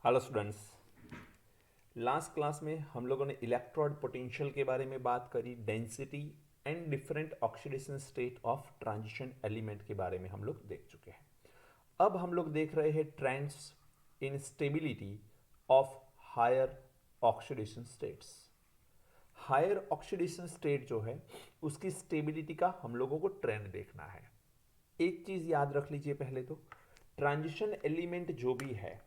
Hello students. Last class में हम लोगों ने इलेक्ट्रोड पोटेंशियल के बारे में बात करी, density and different oxidation state of transition element के बारे में हम लोग देख चुके हैं। अब हम लोग देख रहे हैं trends in stability of higher oxidation states. Higher oxidation state जो है उसकी स्टेबिलिटी का हम लोगों को ट्रेंड देखना है। एक चीज याद रख लीजिए, पहले तो ट्रांजिशन एलिमेंट जो भी है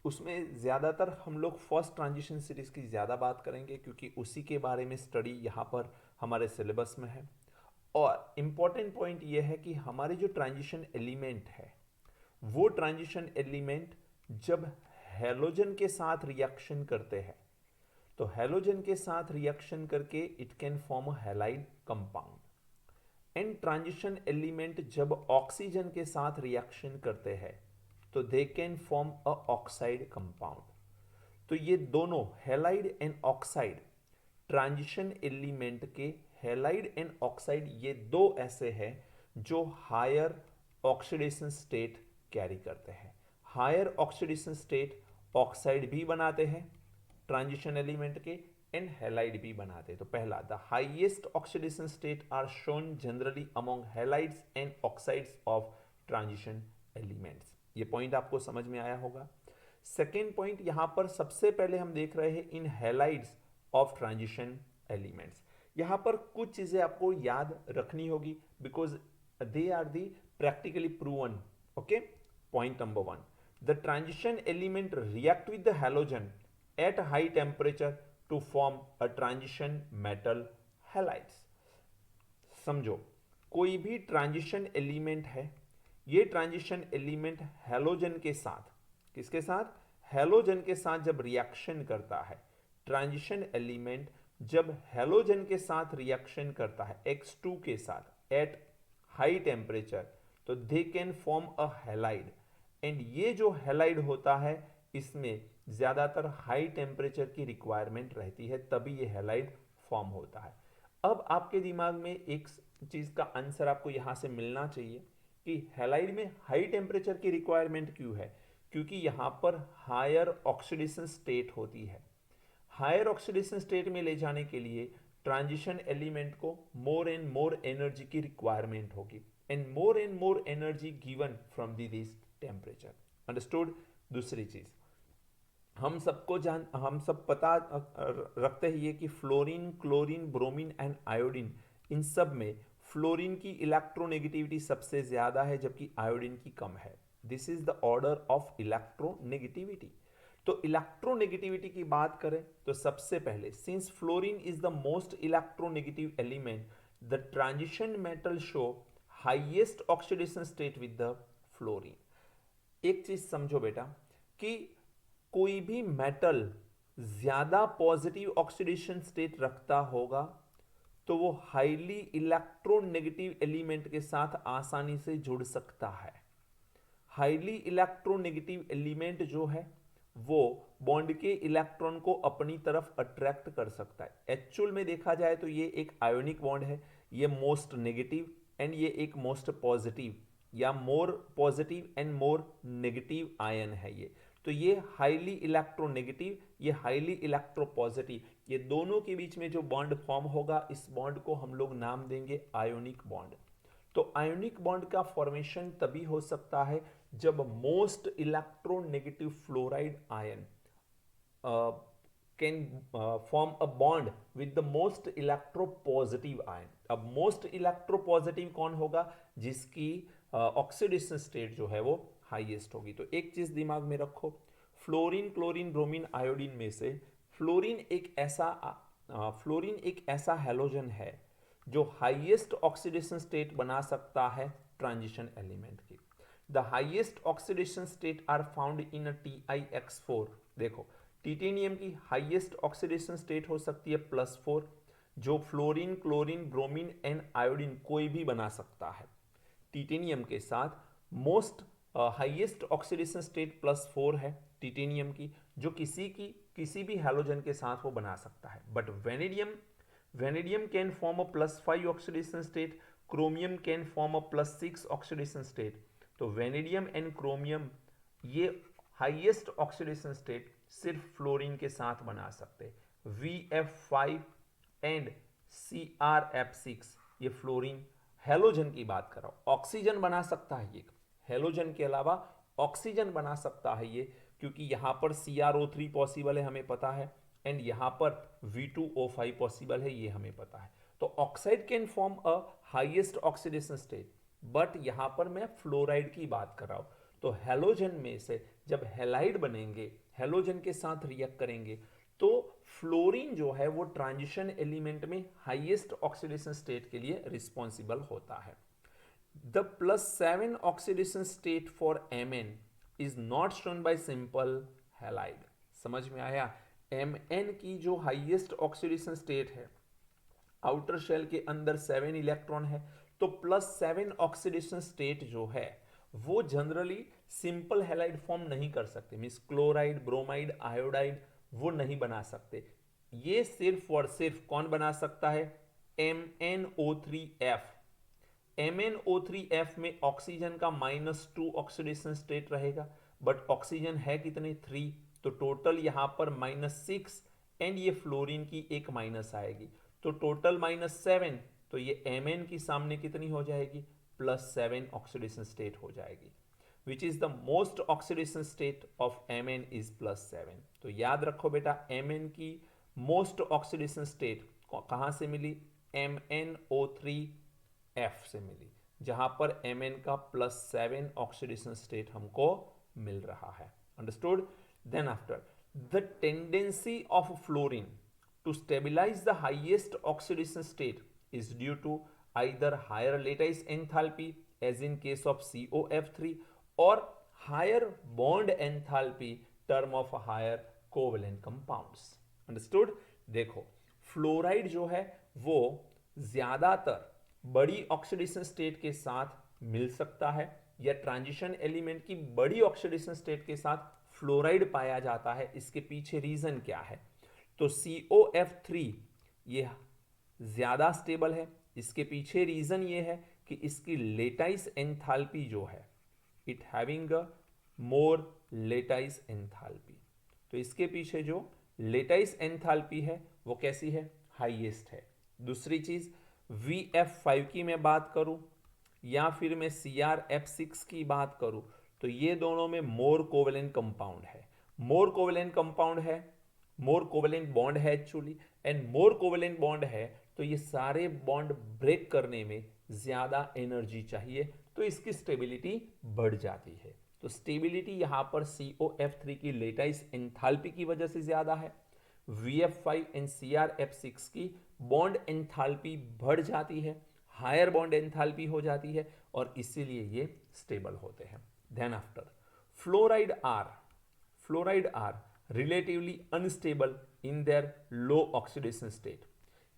उसमें ज़्यादातर हम लोग फर्स्ट ट्रांजिशन सीरीज की ज़्यादा बात करेंगे क्योंकि उसी के बारे में स्टडी यहाँ पर हमारे सिलेबस में है। और इम्पॉर्टेंट पॉइंट ये है कि हमारे जो ट्रांजिशन एलिमेंट है वो ट्रांजिशन एलिमेंट जब हेलोजन के साथ रिएक्शन करते हैं तो हेलोजन के साथ रिएक्शन करके it can form a halide compound. And transition element जब ऑक्सीजन के साथ रिएक्शन करते हैं तो they can form a oxide compound. तो ये दोनों halide and oxide transition element के हैलाइड एंड ऑक्साइड ये दो ऐसे हैं जो हायर ऑक्सीडेशन स्टेट कैरी करते हैं। हायर ऑक्सीडेशन स्टेट ऑक्साइड भी बनाते हैं ट्रांजिशन एलिमेंट के एंड हैलाइड भी बनाते हैं। तो पहला, the highest oxidation state are shown generally among halides and oxides of transition elements. ये पॉइंट आपको समझ में आया होगा। सेकेंड पॉइंट यहां पर सबसे पहले हम देख रहे हैं in halides of transition elements. यहां पर कुछ चीजें आपको याद रखनी होगी because they are the practically proven. Okay, point number one, the transition element react with the halogen at high temperature to form a transition metal halides। समझो, कोई भी ट्रांजिशन एलिमेंट है, ये ट्रांजिशन एलिमेंट हैलोजन के साथ, किसके साथ? Halogen के साथ जब रिएक्शन करता है, ट्रांजिशन एलिमेंट जब हैलोजन के साथ रिएक्शन करता है X2 के साथ एट हाई टेम्परेचर तो they can form a halide. And ये जो हैलाइड होता है इसमें ज्यादातर हाई टेम्परेचर की रिक्वायरमेंट रहती है, तभी ये हैलाइड फॉर्म होता है। अब आपके दिमाग में एक चीज का आंसर आपको यहां से मिलना चाहिए कि हैलाइड में हाई टेम्परेचर की रिक्वायरमेंट क्यों है? क्योंकि यहां पर हायर ऑक्सीडेशन स्टेट होती है। हायर ऑक्सीडेशन स्टेट में ले जाने के लिए ट्रांजिशन एलिमेंट को मोर एंड मोर एनर्जी की रिक्वायरमेंट होगी and more energy given from this temperature. Understood? दूसरी चीज, हम सब पता रखते ही है कि fluorine, chlorine, bromine and iodine, इन सब में फ्लोरीन की इलेक्ट्रोनेगेटिविटी सबसे ज्यादा है जबकि आयोडीन की कम है। This is the order of electronegativity. तो इलेक्ट्रोनेगेटिविटी की बात करें तो सबसे पहले, since fluorine is the most electronegative element, the transition metal show highest oxidation state with the fluorine. एक चीज समझो बेटा कि कोई भी मेटल ज्यादा पॉजिटिव ऑक्सीडेशन स्टेट रखता होगा तो वो हाईली इलेक्ट्रोनेगेटिव एलिमेंट के साथ आसानी से जुड़ सकता है। हाईली इलेक्ट्रोनेगेटिव एलिमेंट जो है वो बॉन्ड के इलेक्ट्रॉन को अपनी तरफ अट्रैक्ट कर सकता है। एक्चुअल में देखा जाए तो ये एक आयोनिक बॉन्ड है, ये मोस्ट नेगेटिव एंड ये एक मोस्ट पॉजिटिव या more positive and more negative ion है ये। तो ये हाईली इलेक्ट्रोनेगेटिव, ये हाईली इलेक्ट्रोपॉजिटिव, ये दोनों के बीच में जो बॉन्ड फॉर्म होगा इस बॉन्ड को हम लोग नाम देंगे आयोनिक बॉन्ड। तो आयोनिक बॉन्ड का फॉर्मेशन तभी हो सकता है जब most electronegative fluoride ion can form a bond with the most electropositive ion. अब मोस्ट इलेक्ट्रोपॉजिटिव कौन होगा? जिसकी ऑक्सीडेशन स्टेट जो है वो हाईएस्ट होगी। तो एक चीज दिमाग में रखो, फ्लोरीन, क्लोरीन, ब्रोमीन, आयोडीन में से फ्लोरीन एक ऐसा हैलोजन है जो हाईएस्ट ऑक्सीडेशन स्टेट बना सकता है ट्रांजिशन एलिमेंट की। The highest oxidation state are found in TiX4। देखो, टिटेनियम की हाईएस्ट ऑक्सीडेशन स्टेट हो सकती है +4, जो fluorine, chlorine, bromine and iodine कोई भी बना सकता है। टिटेनियम के साथ मोस्ट हाईएस्ट ऑक्सीडेशन स्टेट +4 है टिटेनियम की, जो किसी भी हैलोजन के साथ वो बना सकता है। But vanadium can form a +5 oxidation state, chromium can form a +6 oxidation state. तो वेनेडियम एंड क्रोमियम ये हाईएस्ट ऑक्सीडेशन स्टेट सिर्फ फ्लोरीन के साथ बना सकते। VF5 एंड CrF6 ये फ्लोरीन हेलोजन की बात कर रहा हूं। ऑक्सीजन बना सकता है ये, हेलोजन के अलावा ऑक्सीजन बना सकता है ये, क्योंकि यहां पर CrO3 पॉसिबल है हमें पता है, एंड यहां पर V2O5 पॉसिबल है ये हमें पता है। तो oxide can form a highest oxidation state, but यहां पर मैं फ्लोराइड की बात कर रहा हूं। तो हेलोजन में से जब हेलाइड बनेंगे, हेलोजन के साथ रिएक्ट करेंगे, तो फ्लोरीन जो है वो ट्रांजिशन एलिमेंट में हाईएस्ट ऑक्सीडेशन स्टेट के लिए रिस्पॉन्सिबल होता है। The +7 oxidation state for Mn is not shown by simple halide. समझ में आया? Mn की जो हाईएस्ट ऑक्सीडेशन स्टेट है, आउटर शेल के अंदर 7 इलेक्ट्रॉन है, तो +7 ऑक्सीडेशन स्टेट जो है वो जनरली सिंपल हैलाइड फॉर्म नहीं कर सकते, मींस क्लोराइड, ब्रोमाइड, आयोडाइड वो नहीं बना सकते। ये सिर्फ और सिर्फ कौन बना सकता है? MnO3F। MnO3F में ऑक्सीजन का -2 ऑक्सीडेशन स्टेट रहेगा, बट ऑक्सीजन है कितने? 3, तो टोटल यहां पर -6, एंड ये फ्लोरीन की एक माइनस आएगी, तो टोटल -7, तो ये Mn की सामने कितनी हो जाएगी? +7 ऑक्सीडेशन स्टेट हो जाएगी, which is the most oxidation state of Mn is +7। तो याद रखो बेटा, Mn की मोस्ट ऑक्सीडेशन स्टेट कहां से मिली? MnO3F से मिली, जहां पर Mn का +7 ऑक्सीडेशन स्टेट हमको मिल रहा है। Understood? Then after, the tendency of fluorine to stabilize the highest oxidation state is due to either higher lattice enthalpy as in case of COF3 or higher bond enthalpy term of higher covalent compounds. Understood? देखो, fluoride जो है वो ज्यादातर बड़ी oxidation state के साथ मिल सकता है, या ट्रांजिशन एलिमेंट की बड़ी ऑक्सीडेशन स्टेट के साथ फ्लोराइड पाया जाता है। इसके पीछे रीजन क्या है? तो COF3 ये ज्यादा स्टेबल है, इसके पीछे रीजन ये है कि इसकी लेटाइस एंथैल्पी जो है, it having a more lattice enthalpy, तो इसके पीछे जो लेटाइस एंथैल्पी है वो कैसी है? हाईएस्ट है। दूसरी चीज, VF5 की मैं बात करूं या फिर मैं CrF6 की बात करूं, तो ये दोनों में मोर कोवेलेंट कंपाउंड है, मोर कोवेलेंट कंपाउंड है, मोर कोवेलेंट बॉन्ड है actually, and more covalent bond है, तो ये सारे बॉन्ड ब्रेक करने में ज्यादा एनर्जी चाहिए, तो इसकी स्टेबिलिटी बढ़ जाती है। तो स्टेबिलिटी यहां पर COF3 की लेटाइस एंथैल्पी की वजह से ज्यादा है, VF5 एंड CrF6 की बॉन्ड एंथैल्पी बढ़ जाती है, हायर बॉन्ड एंथैल्पी हो जाती है, और इसीलिए ये स्टेबल होते हैं। Then after, fluoride are relatively unstable in their low oxidation state.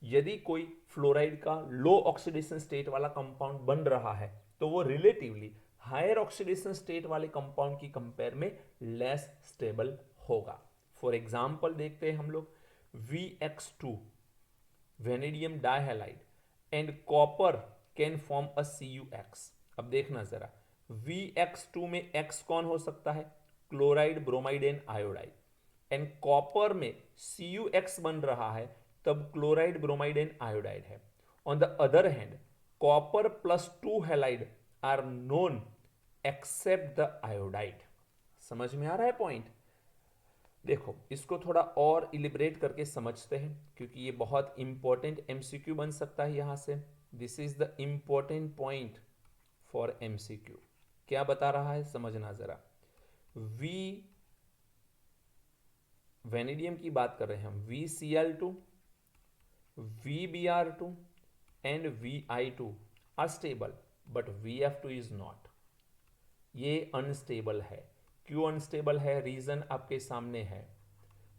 यदि कोई फ्लोराइड का लो ऑक्सीडेशन स्टेट वाला कंपाउंड बन रहा है, तो वो रिलेटिवली हायर ऑक्सीडेशन स्टेट वाले कंपाउंड की कंपेयर में लेस स्टेबल होगा। फॉर एग्जाम्पल देखते हैं हम लोग, VX2 vanadium dihalide and copper can form a CuX। अब देखना जरा, VX2 में X कौन हो सकता है? Chloride, bromide and iodide, and copper में CuX बन रहा है, तब क्लोराइड, ब्रोमाइड एंड आयोडाइड है। On the other hand, copper +2 halide are known except the iodide. समझ में आ रहा है पॉइंट? देखो, इसको थोड़ा और इलिब्रेट करके समझते हैं, क्योंकि ये बहुत इंपॉर्टेंट MCQ बन सकता है यहां से। This is the important point for MCQ। क्या बता रहा है समझना जरा। वेनेडियम की बात कर रहे हैं हम, VCl2, VBr2 and Vi2 are stable, but VF2 is not. ये अनस्टेबल है। क्यों अनस्टेबल है? रीजन आपके सामने है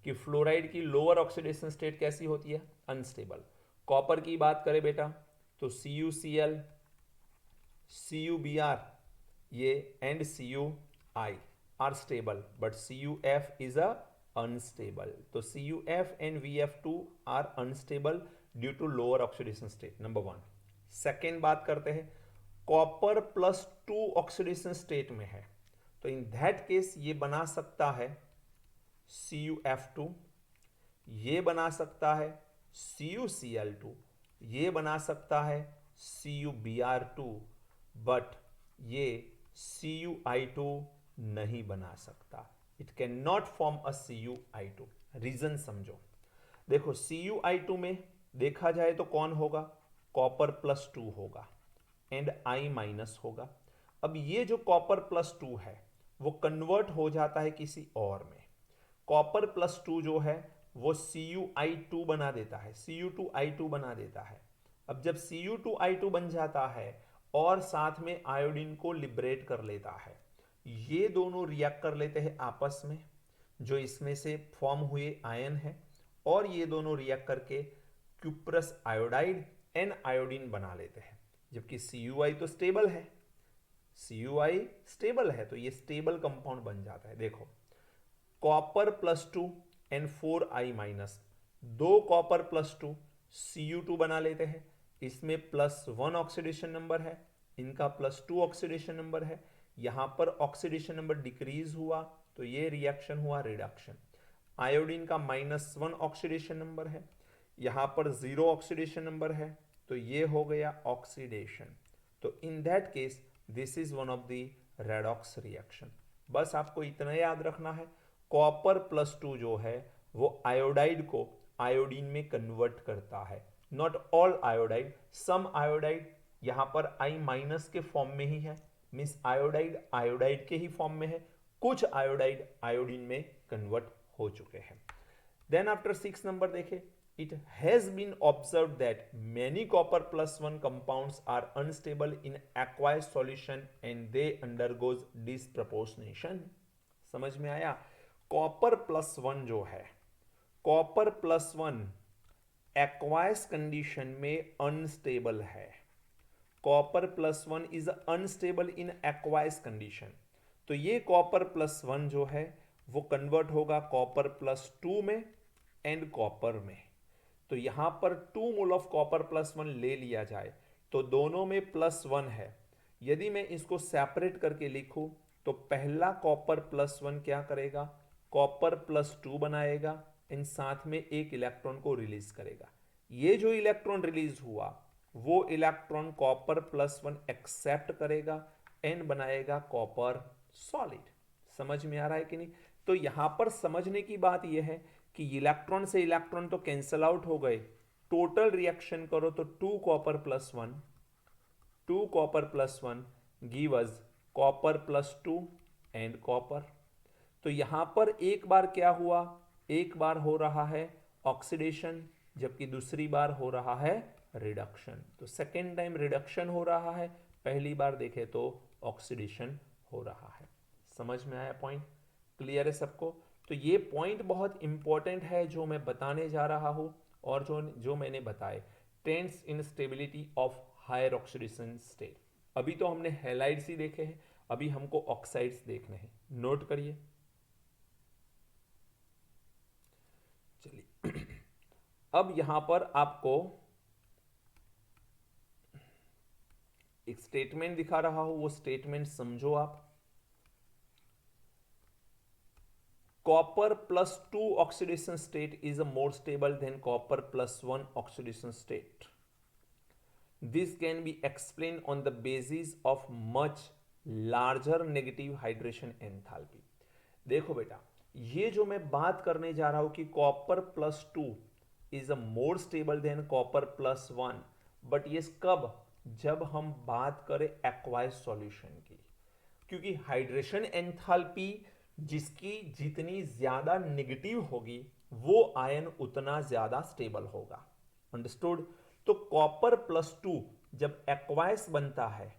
कि फ्लोराइड की लोअर ऑक्सीडेशन स्टेट कैसी होती है? अनस्टेबल। कॉपर की बात करें बेटा, तो CuCl, CuBr ये and Cui are stable, but CuF is a unstable. तो CuF and VF2 are unstable due to lower oxidation state, number 1। Second बात करते हैं, कॉपर +2 ऑक्सीडेशन स्टेट में है, तो इन दैट केस ये बना सकता है CuF2, ये बना सकता है CuCl2, ये बना सकता है CuBr2, बट ये CuI2 नहीं बना सकता। It can not form a CuI2। Reason समझो। देखो CuI2 में देखा जाए तो कौन होगा, कॉपर +2 होगा एंड I- होगा। अब ये जो कॉपर +2 है वो कन्वर्ट हो जाता है किसी और में। कॉपर +2 जो है वो CuI2 बना देता है, Cu2I2 बना देता है। अब जब Cu2I2 बन जाता है और साथ में आयोडीन को लिबरेट कर लेता है, ये दोनों रिएक्ट कर लेते हैं आपस में, जो इसमें से फॉर्म हुए आयन है, और ये दोनों रिएक्ट करके क्यूप्रस आयोडाइड एन आयोडीन बना लेते हैं। जबकि Cui तो स्टेबल है, Cui स्टेबल है, तो ये स्टेबल कंपाउंड बन जाता है। देखो कॉपर +2 एंड 4I-, दो कॉपर +2 Cu2 बना लेते हैं। इसमें +1 ऑक्सीडेशन नंबर है, इनका +2 ऑक्सीडेशन नंबर है। यहां पर ऑक्सीडेशन नंबर डिक्रीज हुआ तो ये रिएक्शन हुआ रिडक्शन। आयोडीन का -1 ऑक्सीडेशन नंबर है, यहां पर 0 ऑक्सीडेशन नंबर है, तो ये हो गया ऑक्सीडेशन। तो in that case this is one of the redox reaction. बस आपको इतना याद रखना है, कॉपर +2 जो है वो आयोडाइड को आयोडीन में कन्वर्ट करता है। Not all iodide, some iodide यहां पर I- के फॉर्म में ही है, मीन्स आयोडाइड आयोडाइड के ही फॉर्म में है, कुछ आयोडाइड आयोडीन में कन्वर्ट हो चुके हैं। देन आफ्टर 6 नंबर देखें, it has been observed that many copper +1 compounds are unstable in aqueous solution and they undergoes disproportionation। समझ में आया? कॉपर +1 जो है, कॉपर +1 एक्वायस कंडीशन में अनस्टेबल है। Copper +1 is unstable in aqueous condition. तो ये कॉपर +1 जो है वो कन्वर्ट होगा कॉपर +2 में एंड कॉपर में। तो यहां पर 2 मोल ऑफ कॉपर +1 ले लिया जाए तो दोनों में +1 है। यदि मैं इसको सेपरेट करके लिखूं तो पहला कॉपर +1 क्या करेगा, कॉपर +2 बनाएगा इन साथ में एक इलेक्ट्रॉन को रिलीज करेगा। ये जो इलेक्ट्रॉन रिलीज हुआ वो इलेक्ट्रॉन कॉपर +1 एक्सेप्ट करेगा एंड बनाएगा कॉपर सॉलिड। समझ में आ रहा है कि नहीं? तो यहां पर समझने की बात यह है कि इलेक्ट्रॉन से इलेक्ट्रॉन तो कैंसल आउट हो गए, टोटल रिएक्शन करो तो 2 copper +1 2 copper +1 give us copper +2 and copper. तो यहां पर एक बार क्या हुआ, एक बार हो रहा है ऑक्सीडेशन, जबकि दूसरी बार हो रहा है रिडक्शन। तो सेकेंड टाइम रिडक्शन हो रहा है, पहली बार देखे तो ऑक्सीडेशन हो रहा है। समझ में आया पॉइंट? क्लियर है सबको? तो ये पॉइंट बहुत इंपॉर्टेंट है जो मैं बताने जा रहा हूं, और जो मैंने बताए trends in stability of higher oxidation state. अभी तो हमने हैलाइड्स ही देखे हैं, अभी हमको ऑक्साइड्स देखने हैं। नोट करिए। चलिए अब यहां पर आपको एक स्टेटमेंट दिखा रहा हूं, वो स्टेटमेंट समझो आप। Copper +2 oxidation state is more stable than copper +1 oxidation state. This can be explained on the basis of much larger negative hydration enthalpy. देखो बेटा, ये जो मैं बात करने जा रहा हूं कि copper +2 is a more stable than copper +1, but ये कब, जब हम बात करें एक्वायस सॉल्यूशन की, क्योंकि हाइड्रेशन एंथैल्पी जिसकी जितनी ज्यादा नेगेटिव होगी वो आयन उतना ज्यादा स्टेबल होगा। अंडरस्टूड? तो कॉपर +2 जब एक्वायस बनता है,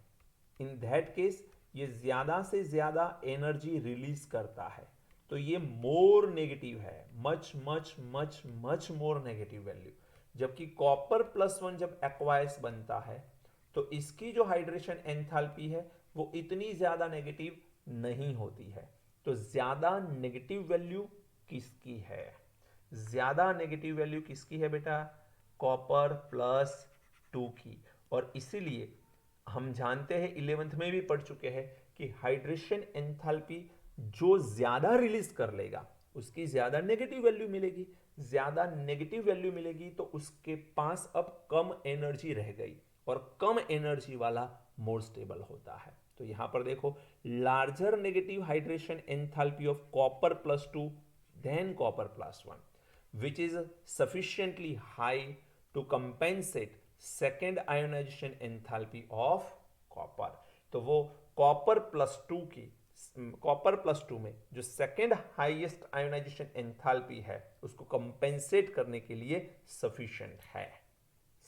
इन दैट केस ये ज्यादा से ज्यादा एनर्जी रिलीज करता है, तो ये मोर नेगेटिव है, much much much much more negative value. जबकि कॉपर +1 जब एक्वायस बनता है तो इसकी जो हाइड्रेशन एंथैल्पी है वो इतनी ज्यादा नेगेटिव नहीं होती है। तो ज्यादा नेगेटिव वैल्यू किसकी है? ज्यादा नेगेटिव वैल्यू किसकी है बेटा? कॉपर +2 की। और इसीलिए हम जानते हैं 11th में भी पढ़ चुके हैं कि हाइड्रेशन एंथैल्पी जो ज्यादा रिलीज कर लेगा उसकी ज्यादा नेगेटिव वैल्यू मिलेगी, ज्यादा नेगेटिव वैल्यू मिलेगी तो उसके पास अब कम एनर्जी रह गई और कम एनर्जी वाला मोर स्टेबल होता है। तो यहां पर देखो, larger negative hydration enthalpy of copper +2 than copper +1 which is sufficiently high to compensate second ionization enthalpy of copper। तो वो कॉपर प्लस टू में जो सेकेंड हाईएस्ट आयोनाइजेशन एंथैल्पी है उसको कंपेंसेट करने के लिए सफिशिएंट है।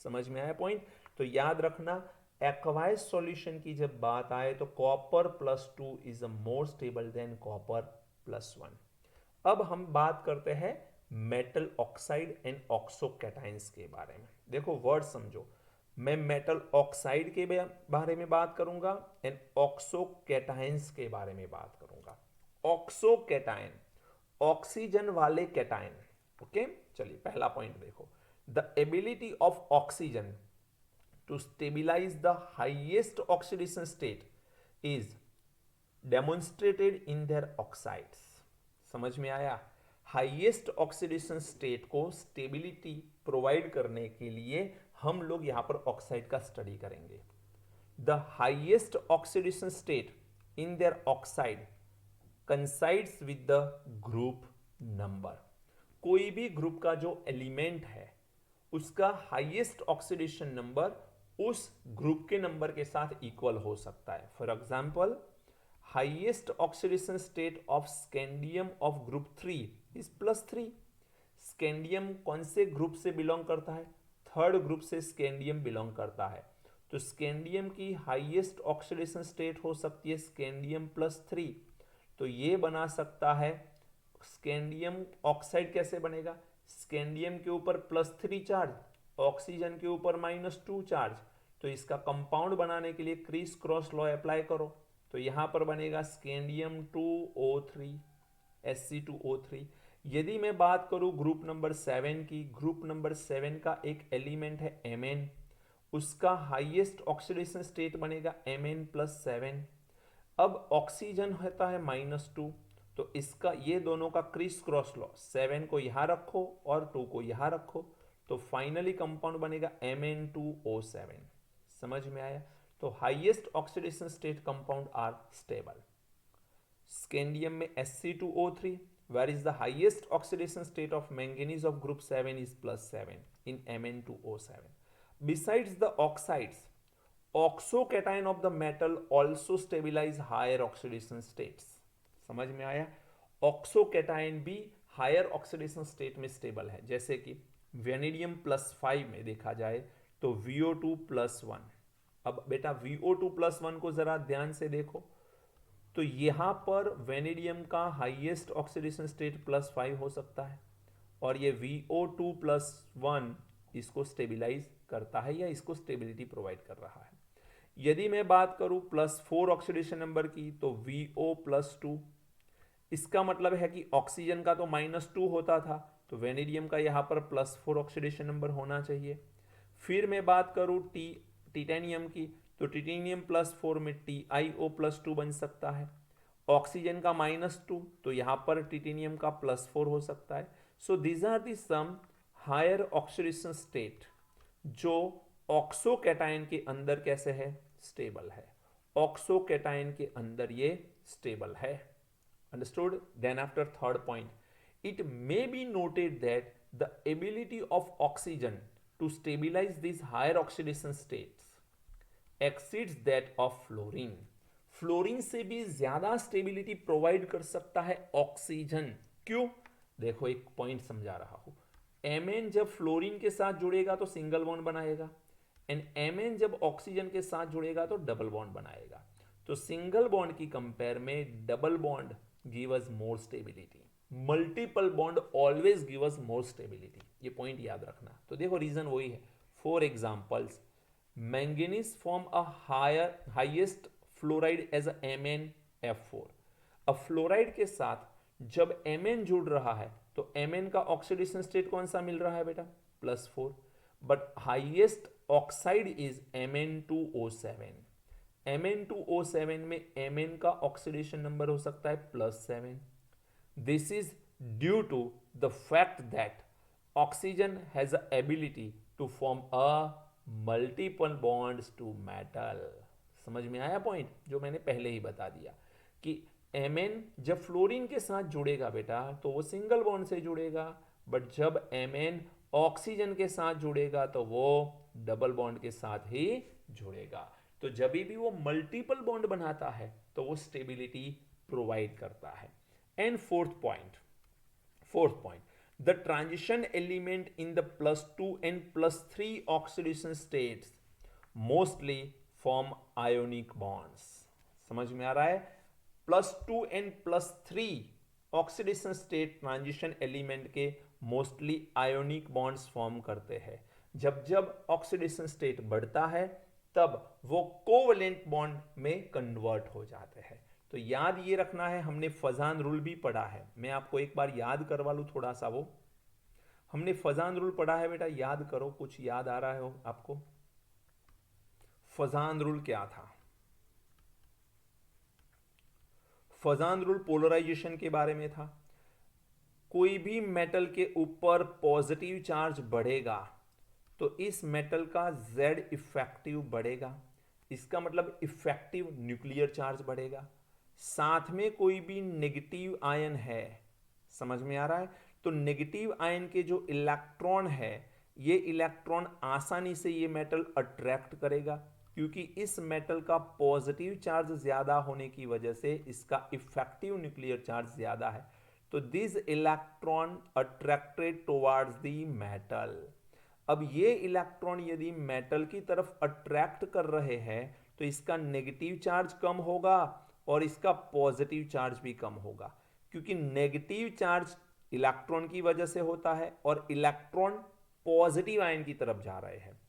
समझ में आया पॉइंट? तो याद रखना, एक्वायस सॉल्यूशन की जब बात आए तो copper +2 is a more stable than copper +1। अब हम बात करते हैं मेटल ऑक्साइड एंड ऑक्सोकैटाइंस के बारे में। देखो वर्ड समझो, मैं मेटल ऑक्साइड के बारे में बात करूंगा एंड ऑक्सोकैटाइंस के बारे में बात करूंगा। ऑक्सोकैटाइन, ऑक्सीजन वाले कैटाइन। ओके, चलिए पहला पॉइंट देखो, the ability of oxygen to stabilise the highest oxidation state is demonstrated in their oxides. समझ में आया? हाईएस्ट ऑक्सीडेशन स्टेट को स्टेबिलिटी प्रोवाइड करने के लिए हम लोग यहां पर ऑक्साइड का स्टडी करेंगे। The highest oxidation state in their oxide coincides with the group number. कोई भी ग्रुप का जो एलिमेंट है उसका हाईएस्ट ऑक्सीडेशन नंबर उस ग्रुप के नंबर के साथ इक्वल हो सकता है। For example, highest oxidation state of scandium of group 3 is +3। Scandium कौन से ग्रुप से बिलोंग करता है? थर्ड ग्रुप से स्कैंडियम बिलोंग करता है। तो स्कैंडियम की हाईएस्ट ऑक्सीडेशन स्टेट हो सकती है स्कैंडियम +3। तो ये बना सकता है स्कैंडियम ऑक्साइड। कैसे बनेगा? स्कैंडियम के ऊपर +3 चार्ज, ऑक्सीजन के ऊपर -2 चार्ज। तो इसका कंपाउंड बनाने के लिए क्रिस क्रॉस लॉ अप्लाई करो, तो यहां पर बनेगा स्कैंडियम 2O3 Sc2O3। यदि मैं बात करूं ग्रुप नंबर 7 की, ग्रुप नंबर 7 का एक एलिमेंट है Mn, उसका हाईएस्ट ऑक्सीडेशन स्टेट बनेगा Mn+7। अब ऑक्सीजन होता है -2, तो इसका ये दोनों का क्रिस क्रॉस लॉ, 7 को यहां रखो और 2 को यहां रखो, तो फाइनली कंपाउंड बनेगा Mn2O7। समझ में आया? तो highest oxidation state compound are stable. Scandium में Sc2O3, where is the highest oxidation state of manganese of group 7 is +7 in Mn2O7. Besides the oxides, oxocation of the metal also stabilize higher oxidation states। समझ में आया? ऑक्सोकैटाइन भी higher oxidation state में stable है, जैसे कि vanadium +5 में देखा जाए तो VO2+1। अब बेटा VO2+1 को जरा ध्यान से देखो, तो यहां पर वेनेडियम का हाईएस्ट ऑक्सीडेशन स्टेट +5 हो सकता है और ये VO2+1 इसको स्टेबिलाईज करता है या इसको स्टेबिलिटी प्रोवाइड कर रहा है। यदि मैं बात करूं +4 ऑक्सीडेशन नंबर की तो VO+2, इसका मतलब है कि ऑक्सीजन का तो -2 होता था, तो वेनेडियम का यहां पर +4 ऑक्सीडेशन नंबर होना चाहिए। फिर मैं बात करूं टिटेनियम की, तो टिटेनियम +4 में TiO+2 बन सकता है। ऑक्सीजन का -2, तो यहां पर टिटेनियम का +4 हो सकता है। So these are the some higher oxidation state जो ऑक्सोकैटाइन के अंदर कैसे है? स्टेबल है। ऑक्सोकैटाइन के अंदर ये स्टेबल है। Understood? Then after third point, it may be noted that the ability of oxygen to stabilize these higher oxidation states exceeds that of fluorine। Fluorine से भी ज्यादा स्टेबिलिटी प्रोवाइड कर सकता है ऑक्सीजन। क्यों? देखो एक पॉइंट समझा रहा हूं। Mn जब फ्लोरीन के साथ जुड़ेगा तो सिंगल बॉन्ड बनाएगा एंड Mn जब ऑक्सीजन के साथ जुड़ेगा तो डबल बॉन्ड बनाएगा। तो सिंगल बॉन्ड की कंपेयर में double bond give us more stability, multiple bond always give us more stability. ये पॉइंट याद रखना। तो देखो रीजन वही है। For examples, manganese form a highest fluoride as a MnF4। अब फ्लोराइड के साथ जब Mn जुड़ रहा है तो Mn का ऑक्सीडेशन स्टेट कौन सा मिल रहा है बेटा? +4। But highest oxide is Mn2O7। Mn2O7 में Mn का ऑक्सीडेशन नंबर हो सकता है +7. This is due to the fact that oxygen has the ability to form a multiple bonds to metal. समझ में आया पॉइंट जो मैंने पहले ही बता दिया कि Mn जब फ्लोरीन के साथ जुड़ेगा बेटा तो वो सिंगल बॉन्ड से जुड़ेगा, बट जब Mn ऑक्सीजन के साथ जुड़ेगा तो वो डबल बॉन्ड के साथ ही जुड़ेगा. तो जब भी वो मल्टीपल बॉन्ड बनाता है तो वो स्टेबिलिटी प्रोवाइड करता है. And fourth point, the transition element in the +2 and +3 oxidation states mostly form ionic bonds. समझ में आ रहा है? +2 and +3 oxidation state transition element के मोस्टली आयोनिक बॉन्ड्स फॉर्म करते हैं. जब जब ऑक्सीडेशन स्टेट बढ़ता है तब वो कोवलेंट बॉन्ड में कन्वर्ट हो जाते हैं. तो याद ये रखना है, हमने फजान रूल भी पढ़ा है. मैं आपको एक बार याद करवा लूं थोड़ा सा. वो हमने फजान रूल पढ़ा है बेटा, याद करो. कुछ याद आ रहा है आपको? फजान रूल क्या था? फजान रूल पोलराइजेशन के बारे में था. कोई भी मेटल के ऊपर पॉजिटिव चार्ज बढ़ेगा तो इस मेटल का Z इफेक्टिव बढ़ेगा. इसका मतलब इफेक्टिव न्यूक्लियर चार्ज बढ़ेगा. साथ में कोई भी नेगेटिव आयन है, समझ में आ रहा है? तो नेगेटिव आयन के जो इलेक्ट्रॉन है, ये इलेक्ट्रॉन आसानी से ये मेटल अट्रैक्ट करेगा, क्योंकि इस मेटल का पॉजिटिव चार्ज ज्यादा होने की वजह से इसका इफेक्टिव न्यूक्लियर चार्ज ज्यादा है. तो this electron attracted towards the metal. अब ये इलेक्ट्रॉन यदि मेटल की तरफ अट्रैक्ट कर रहे हैं तो इसका नेगेटिव चार्ज कम होगा और इसका पॉजिटिव चार्ज भी कम होगा, क्योंकि नेगेटिव चार्ज इलेक्ट्रॉन की वजह से होता है और इलेक्ट्रॉन पॉजिटिव आयन की तरफ जा रहे हैं.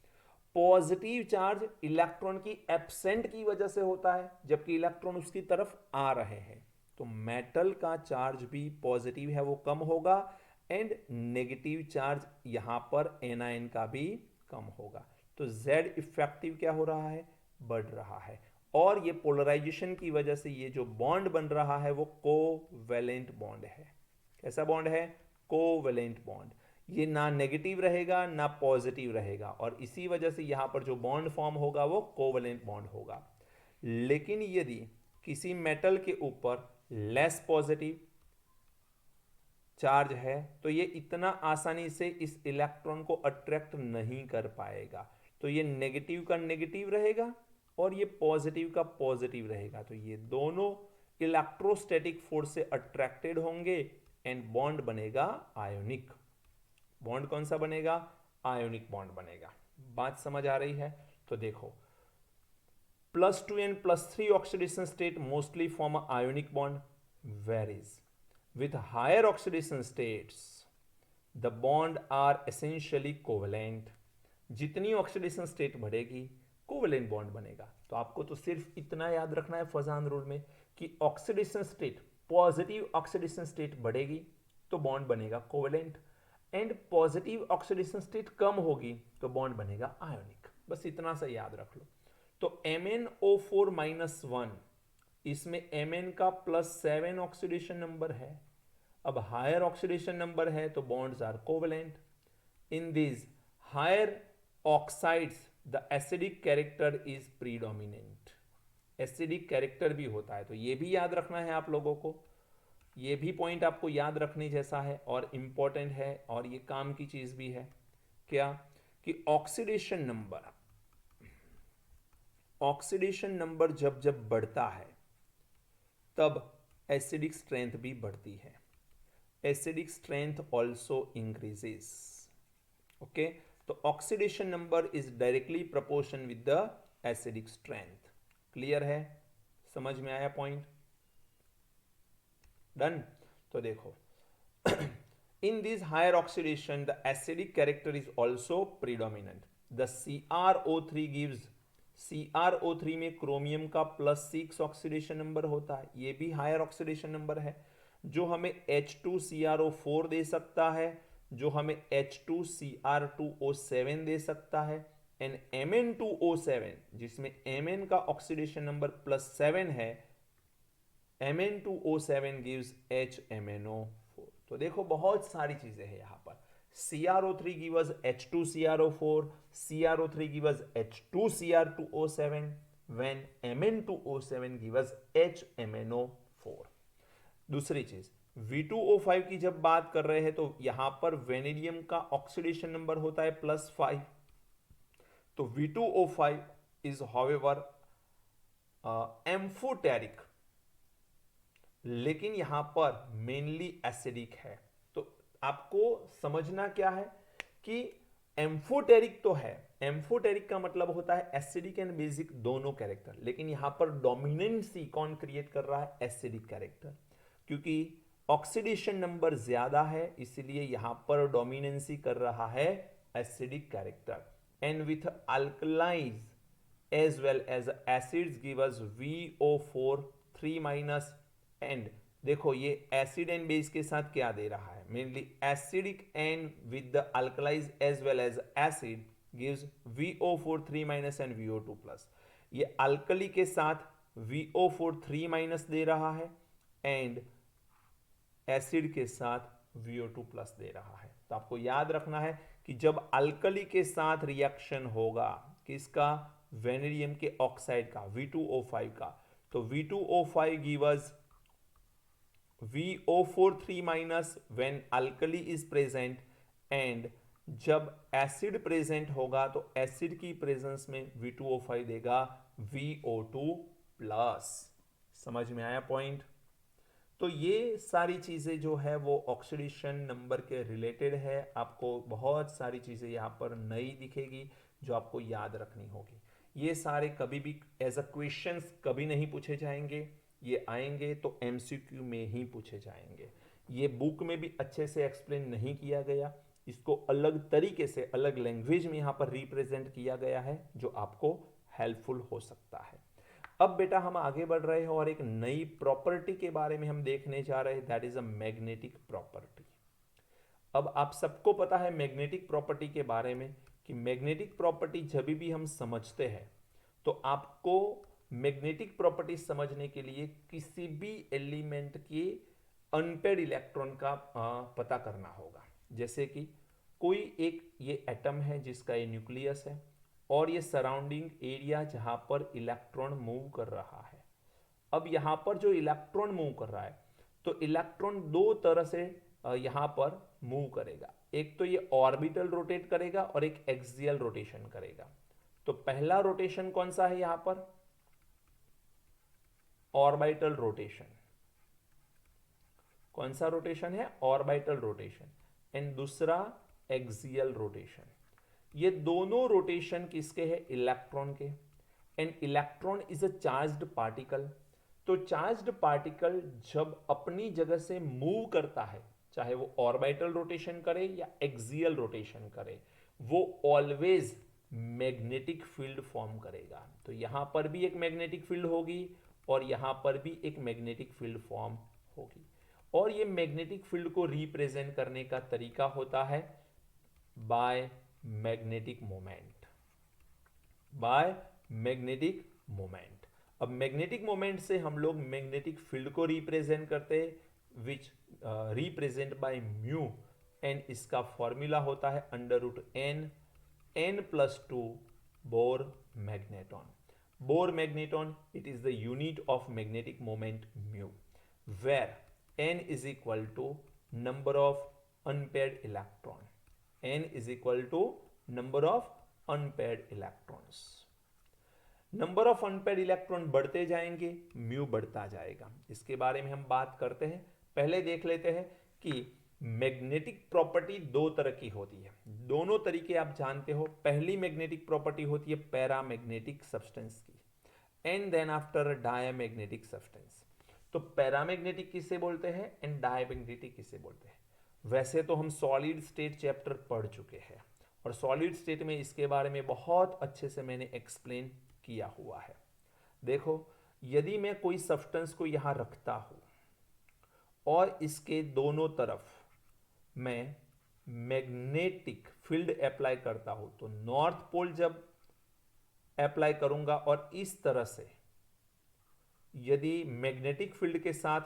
पॉजिटिव चार्ज इलेक्ट्रॉन की एब्सेंट की वजह से होता है, जबकि इलेक्ट्रॉन उसकी तरफ आ रहे हैं. तो मेटल का चार्ज भी पॉजिटिव है वो कम होगा एंड नेगेटिव चार्ज यहां पर एनायन का भी कम होगा. तो Z इफेक्टिव क्या हो रहा है? बढ़ रहा है. और ये पोलराइजेशन की वजह से ये जो बॉन्ड बन रहा है वो कोवेलेंट बॉन्ड है. कैसा बॉन्ड है? Covalent bond. ये ना नेगेटिव रहेगा ना पॉजिटिव रहेगा, और इसी वजह से यहां पर जो बॉन्ड फॉर्म होगा वो कोवेलेंट बॉन्ड होगा. लेकिन यदि किसी मेटल के ऊपर लेस पॉजिटिव चार्ज है तो ये इतना आसानी से इस इलेक्ट्रॉन को अट्रैक्ट नहीं कर पाएगा. तो ये नेगेटिव का नेगेटिव रहेगा और ये पॉजिटिव का पॉजिटिव रहेगा. तो ये दोनों इलेक्ट्रोस्टैटिक फोर्स से अट्रैक्टेड होंगे एंड बॉन्ड बनेगा आयोनिक. बॉन्ड कौन सा बनेगा? आयोनिक बॉन्ड बनेगा. बात समझ आ रही है? तो देखो, +2 and +3 oxidation state mostly form an ionic bond. Varies with higher oxidation states the bond are essentially covalent. जितनी ऑक्सीडेशन स्टेट बढ़ेगी कोवेलेंट बॉन्ड बनेगा. तो आपको तो सिर्फ इतना याद रखना है फजान रूल में कि oxidation state, positive oxidation state बढ़ेगी तो बॉन्ड बनेगा covalent, and positive oxidation state कम होगी तो बॉन्ड बनेगा आयोनिक. बस इतना सा याद रख लो. तो MnO4-1, इसमें Mn का +7 ऑक्सीडेशन नंबर है. अब हायर ऑक्सीडेशन नंबर है तो bonds are covalent. In this higher oxides the acidic character is predominant. Acidic character भी होता है, तो ये भी याद रखना है आप लोगों को. ये भी पॉइंट आपको याद रखने जैसा है और इंपॉर्टेंट है और ये काम की चीज भी है. क्या? कि ऑक्सीडेशन नंबर जब जब बढ़ता है तब एसिडिक स्ट्रेंथ भी बढ़ती है. Acidic strength also increases. Okay, तो oxidation number is directly proportion with the acidic strength. Clear है? समझ में आया पॉइंट? डन. तो देखो, in this higher oxidation the acidic character is also predominant. The CrO3 gives, CrO3 में chromium का +6 oxidation number होता है. ये भी हायर ऑक्सीडेशन नंबर है जो हमें H2CrO4 दे सकता है, जो हमें H2Cr2O7 दे सकता है. एंड Mn2O7 जिसमें Mn का ऑक्सीडेशन नंबर +7 है, Mn2O7 gives HMnO4। तो देखो बहुत सारी चीजें हैं यहाँ पर। CrO3 gives us H2CrO4, CrO3 gives us H2Cr2O7 when Mn2O7 gives us HMnO4। दूसरी चीज V2O5 की जब बात कर रहे हैं तो यहां पर वेनेडियम का ऑक्सीडेशन नंबर होता है +5। तो V2O5 इज हाउएवर एम्फोटेरिक, लेकिन यहां पर मेनली एसिडिक है। तो आपको समझना क्या है कि एम्फोटेरिक तो है, एम्फोटेरिक का मतलब होता है एसिडिक एंड बेसिक दोनों कैरेक्टर, लेकिन यहां पर डोमिनेंसी कौन क्रिएट कर रहा है? एसिडिक कैरेक्टर, क्योंकि ऑक्सीडेशन नंबर ज्यादा है इसलिए यहां पर डोमिनेंसी कर रहा है acidic character. And with alkalis as well as acids give us VO4 3- and देखो ये एसिड एंड बेस के साथ क्या दे रहा है? Mainly acidic and with the alkalis as well as acid gives VO4 3- and VO2+। ये अल्कली के साथ VO4 3- दे रहा है एंड एसिड के साथ VO2+ दे रहा है। तो आपको याद रखना है कि जब अल्कली के साथ रिएक्शन होगा किसका? वेनेडियम के ऑक्साइड का, V2O5 का, तो V2O5 gives VO4 3- when alkali is present, and जब एसिड प्रेजेंट होगा तो एसिड की प्रेजेंस में V2O5 देगा VO2+। समझ में आया पॉइंट? तो ये सारी चीजें जो है वो ऑक्सीडेशन नंबर के रिलेटेड है। आपको बहुत सारी चीजें यहाँ पर नई दिखेगी जो आपको याद रखनी होगी। ये सारे कभी भी एज अ क्वेश्चंस कभी नहीं पूछे जाएंगे, ये आएंगे तो एमसीक्यू में ही पूछे जाएंगे। ये बुक में भी अच्छे से एक्सप्लेन नहीं किया गया, इसको अलग तरीके से अलग लैंग्वेज में यहाँ पर रिप्रेजेंट किया गया है जो आपको हेल्पफुल हो सकता है। अब बेटा हम आगे बढ़ रहे हैं और एक नई प्रॉपर्टी के बारे में हम देखने जा रहे हैं, that is a magnetic property. अब आप सबको पता है मैग्नेटिक प्रॉपर्टी के बारे में कि मैग्नेटिक प्रॉपर्टी जब भी हम समझते हैं तो आपको मैग्नेटिक प्रॉपर्टी समझने के लिए किसी भी एलिमेंट के अनपेड इलेक्ट्रॉन का पता करना होगा। जैसे कि कोई एक ये एटम है जिसका ये न्यूक्लियस है और ये सराउंडिंग एरिया जहां पर इलेक्ट्रॉन मूव कर रहा है। अब यहां पर जो इलेक्ट्रॉन मूव कर रहा है तो इलेक्ट्रॉन दो तरह से यहां पर मूव करेगा। एक तो ये ऑर्बिटल रोटेट करेगा और एक एक्सियल रोटेशन करेगा। तो पहला रोटेशन कौन सा है? यहां पर ऑर्बिटल रोटेशन। कौन सा रोटेशन है? Orbital rotation. एंड दूसरा एक्सियल रोटेशन। ये दोनों रोटेशन किसके हैं? इलेक्ट्रॉन के। And electron is a charged particle. तो चार्ज्ड पार्टिकल जब अपनी जगह से मूव करता है, चाहे वो ऑर्बिटल रोटेशन करे या एक्सियल रोटेशन करे, वो ऑलवेज मैग्नेटिक फील्ड फॉर्म करेगा। तो यहां पर भी एक मैग्नेटिक फील्ड होगी और यहां पर भी एक मैग्नेटिक फील्ड फॉर्म होगी। और ये मैग्नेटिक फील्ड को रिप्रेजेंट करने का तरीका होता है by magnetic moment. By magnetic moment. अब मैग्नेटिक मोमेंट से हम लोग मैग्नेटिक फील्ड को रिप्रेजेंट करते हैं which represent by mu, and इसका फॉर्मूला होता है √n+2 Bohr magneton. Bohr magneton, it is the unit of magnetic moment mu, where n is equal to number of unpaired electron. n is equal to number of unpaired electrons. Number of unpaired electron बढ़ते जाएंगे, mu बढ़ता जाएगा। इसके बारे में हम बात करते हैं। पहले देख लेते हैं कि मैग्नेटिक प्रॉपर्टी दो तरह की होती है। दोनों तरीके आप जानते हो। पहली मैग्नेटिक प्रॉपर्टी होती है पैरामैग्नेटिक सब्सटेंस की, and then after diamagnetic substance. तो पैरामैग्नेटिक किसे बोलते हैं एंड डायमैग्नेटिक किसे बोलते हैं? वैसे तो हम सॉलिड स्टेट चैप्टर पढ़ चुके हैं और सॉलिड स्टेट में इसके बारे में बहुत अच्छे से मैंने एक्सप्लेन किया हुआ है। देखो, यदि मैं कोई सब्सटेंस को यहां रखता हूं और इसके दोनों तरफ मैं मैग्नेटिक फील्ड अप्लाई करता हूं तो नॉर्थ पोल जब अप्लाई करूंगा और इस तरह से यदि मैग्नेटिक फील्ड के साथ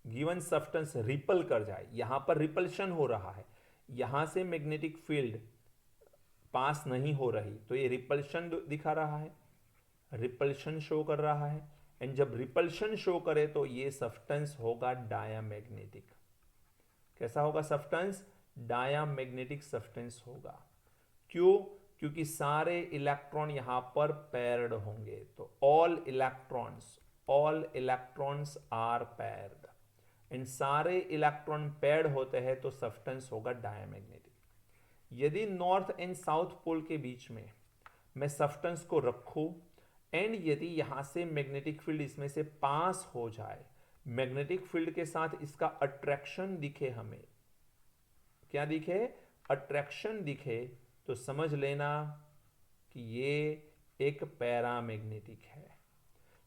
गिवन सब्सटेंस रिपल कर जाए, यहां पर रिपल्शन हो रहा है, यहां से मैग्नेटिक फील्ड पास नहीं हो रही तो ये रिपल्शन दिखा रहा है, रिपल्शन शो कर रहा है। एंड जब रिपल्शन शो करे तो ये सब्सटेंस होगा डायामैग्नेटिक। कैसा होगा सब्सटेंस? डायामैग्नेटिक सब्सटेंस होगा। क्यों? क्योंकि सारे इलेक्ट्रॉन यहां पर पेयर्ड होंगे, तो all electrons are paired and सारे इलेक्ट्रॉन पेयर्ड होते हैं तो सब्सटेंस होगा डायामैग्नेटिक। यदि नॉर्थ एंड साउथ पोल के बीच में मैं सब्सटेंस को रखूं एंड यदि यहां से मैग्नेटिक फील्ड इसमें से पास हो जाए, मैग्नेटिक फील्ड के साथ इसका अट्रैक्शन दिखे, हमें क्या दिखे? अट्रैक्शन दिखे, तो समझ लेना कि ये एक पैरामैग्नेटिक है।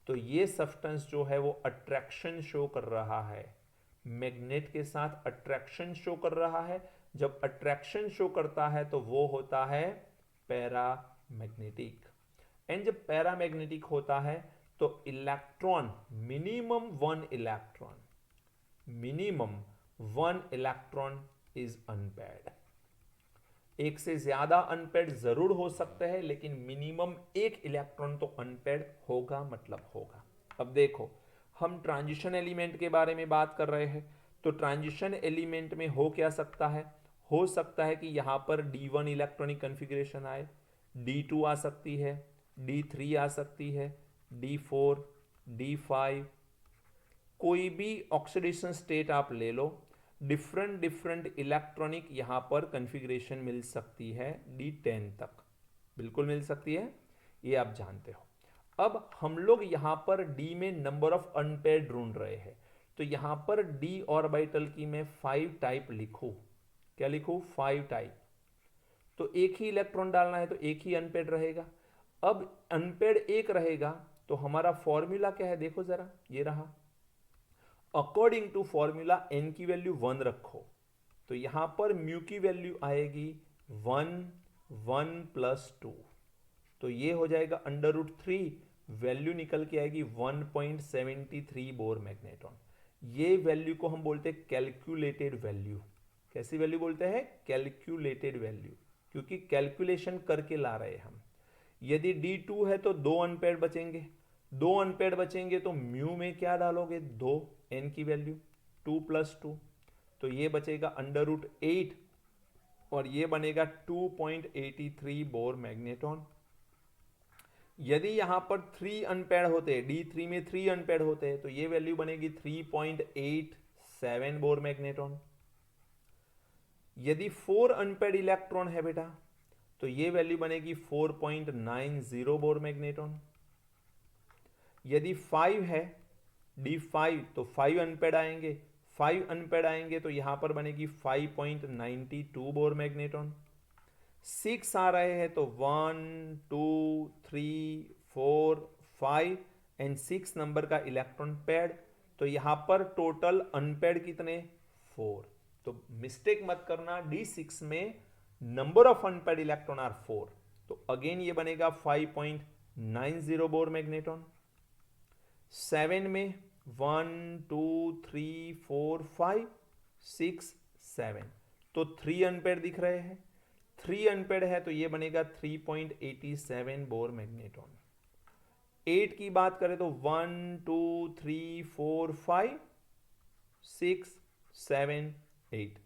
तो ये सब्सटेंस जो है वो अट्रैक्शन शो कर रहा है, मैग्नेट के साथ अट्रैक्शन शो कर रहा है। जब अट्रैक्शन शो करता है तो वो होता है पैरामैग्नेटिक। एंड जब पैरामैग्नेटिक होता है तो electron minimum one electron is unpaired. एक से ज्यादा अनपेयर्ड जरूर हो सकते हैं, लेकिन मिनिमम एक इलेक्ट्रॉन तो अनपेयर्ड होगा, मतलब होगा। अब देखो, हम ट्रांजिशन एलिमेंट के बारे में बात कर रहे हैं, तो ट्रांजिशन एलिमेंट में हो क्या सकता है? हो सकता है कि यहां पर D1 इलेक्ट्रॉनिक कन्फिग्रेशन आए, D2 आ सकती है, D3 आ सकती है, D4, D5, कोई भी ऑक्सीडेशन स्टेट आप ले लो, डिफरेंट इलेक्ट्रॉनिक यहां पर कन्फिग्रेशन मिल सकती है, D10 तक बिल्कुल मिल सकती है, ये आप जानते हो। अब हम लोग यहां पर D में नंबर ऑफ अनपेयर्ड ढूंढ रहे हैं, तो यहां पर D ऑर्बिटल की मैं 5 टाइप लिखूं। क्या लिखूं? 5 टाइप। तो एक ही इलेक्ट्रॉन डालना है तो एक ही अनपेयर्ड रहेगा। अब अनपेयर्ड एक रहेगा तो हमारा फॉर्मूला क्या है? देखो जरा, ये रहा। अकॉर्डिंग टू फॉर्मूला n की वैल्यू 1 रखो, तो यहां पर म्यू की वैल्यू आएगी 1 प्लस 2, तो ये हो जाएगा √3, वैल्यू निकल के आएगी 1.73 बोर मैग्नेट्रॉन। ये वैल्यू को हम बोलते हैं कैलकुलेटेड वैल्यू। कैसी वैल्यू बोलते हैं? कैलकुलेटेड वैल्यू, क्योंकि कैलकुलेशन करके ला रहे हैं हम। यदि D2 है तो 2 अनपेयर्ड बचेंगे, 2 अनपेयर्ड बचेंगे तो म्यू में क्या डालोगे? 2, n की वैल्यू 2 प्लस 2, तो ये बचेगा √8 और ये बनेगा 2.83 बोर मैग्नेट्रॉन। यदि यहां पर 3 अनपेयर्ड होते हैं, D3 में 3 अनपेयर्ड होते हैं, तो ये वैल्यू बनेगी 3.87 बोर मैग्नेट्रॉन। यदि 4 अनपेयर्ड इलेक्ट्रॉन है बेटा, तो ये वैल्यू बनेगी 4.90 बोर मैग्नेट्रॉन। यदि 5 है, D5, तो 5 अनपेयर्ड आएंगे, 5 अनपेयर्ड आएंगे तो यहां पर बनेगी 5.92 बोर मैग्नेट्रॉन। 6 आ रहे हैं तो 1 2 3 4 5 एंड 6 नंबर का इलेक्ट्रॉन पेयर्ड, तो यहां पर टोटल अनपेयर्ड कितने? 4। तो मिस्टेक मत करना, D6 में number of unpaired electron are 4, तो अगेन ये बनेगा 5.90 बोर मैग्नेट्रॉन। 7 में 1 2 3 4 5 6 7, तो 3 अनपेयर्ड दिख रहे हैं, 3 अनपेयर्ड है तो ये बनेगा 3.87 बोर मैग्नेट्रॉन। 8 की बात करें तो 1 2 3 4 5 6 7 8,